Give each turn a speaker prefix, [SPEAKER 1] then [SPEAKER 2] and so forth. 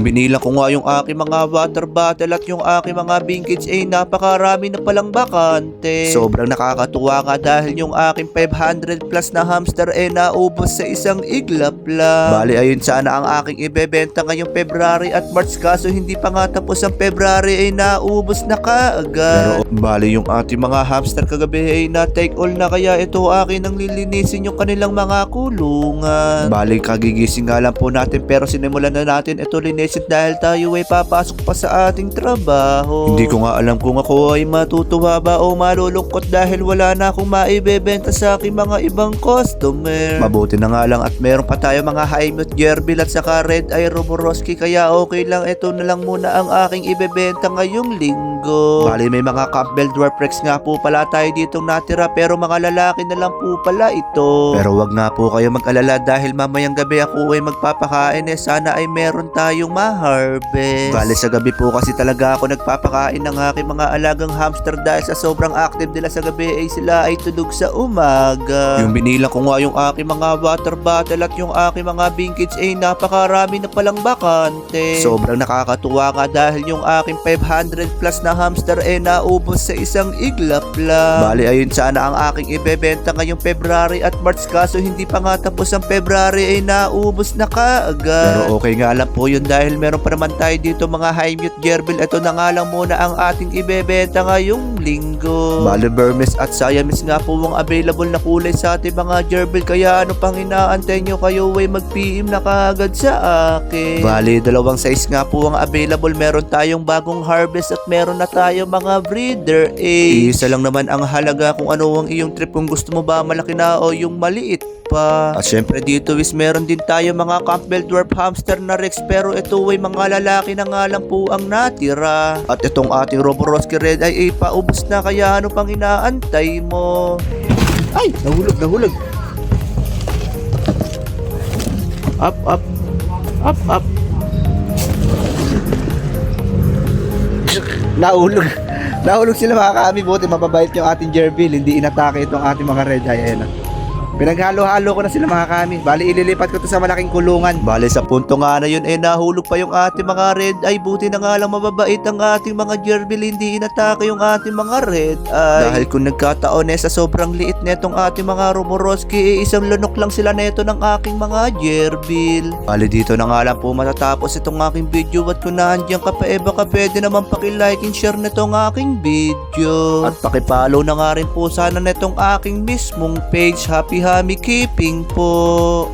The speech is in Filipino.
[SPEAKER 1] Yung binilang ko nga yung aking mga water bottle at yung aking mga binkage ay napakarami na palang bakante. Sobrang nakakatuwa nga dahil yung aking 500 plus na hamster ay naubos sa isang iglap lang. Bali ayun sana ang aking ibebenta ngayong February at March, kaso hindi pa nga tapos ang February ay naubos na kaagad. Pero bali yung ating mga hamster kagabi ay na-take all na, kaya ito akin ang lilinisin yung kanilang mga kulungan. Bali kagigising nga lang po natin pero sinimulan na natin ito linisin dahil tayo ay papasok pa sa ating trabaho. Hindi ko nga alam kung ako ay matutuwa ba o malulungkot dahil wala na akong maibebenta sa aking mga ibang customer. Mabuti na nga lang at meron pa tayo mga Hi-Mute Gerbil at saka Red Eye Roboroski, kaya okay lang, ito na lang muna ang aking ibebenta ngayong linggo. Bali may mga Campbell Dwarf Rex nga po pala tayo ditong natira pero mga lalaki na lang po pala ito. Pero wag nga po kayo mag-alala dahil mamayang gabi ako ay magpapakain, sana ay meron tayong ma-harvest. Bali sa gabi po kasi talaga ako nagpapakain ng aking mga alagang hamster dahil sa sobrang active nila sa gabi ay sila ay tulog sa umaga. Yung binilang ko nga yung aking mga water bottle at yung aking mga binkage ay napakarami na palang bakante. Sobrang nakakatuwa nga dahil yung aking 500 plus na hamster ay naubos sa isang iglap lang. Bali ayun sana ang aking ibebenta ngayong February at March, kaso hindi pa nga tapos ang February ay naubos na kaagad. Pero okay nga lang po yun dahil meron pa naman tayo dito mga Hi-Mute Gerbil. Ito na nga lang muna ang ating ibebenta ngayong linggo. Bali Burmese at Siamese nga po ang available na kulay sa ating mga Gerbil, kaya ano pang inaantay nyo, kayo ay mag-PM na kaagad sa akin. Bali dalawang size nga po ang available, meron tayong bagong harvest at meron na tayong mga breeder age. Isa lang naman ang halaga kung ano ang iyong trip, kung gusto mo ba malaki na o yung maliit pa. At syempre dito is meron din tayo mga Campbell Dwarf Hamster na Rex, pero ito ay mga lalaki na nga lang po ang natira. At itong ating Roboroski Red ay paubos na, kaya ano pang inaantay mo? Ay! Nahulog! Up! Nahulog sila mga kami. Buti mababait yung ating Gerbil, hindi inatake itong ating mga Red Eye. Ayan. Pinaghalo-halo ko na sila mga kami. Bali ililipat ko to sa malaking kulungan. Bali sa punto nga na yun nahulog pa yung ating mga Red Eye. Buti na nga lang mababait ang ating mga Gerbil, hindi inatake yung ating mga Red Eye. Dahil kung nagkataon sa sobrang liit netong ating mga Roboroski, isang lunok lang sila neto ng aking mga Gerbil. Bali dito na nga lang po matatapos itong aking video, at kung nandiyan ka pa baka pwede naman paki-like and share netong aking video. At paki-follow na nga rin po sana netong aking mismong page, Happy Keeping po.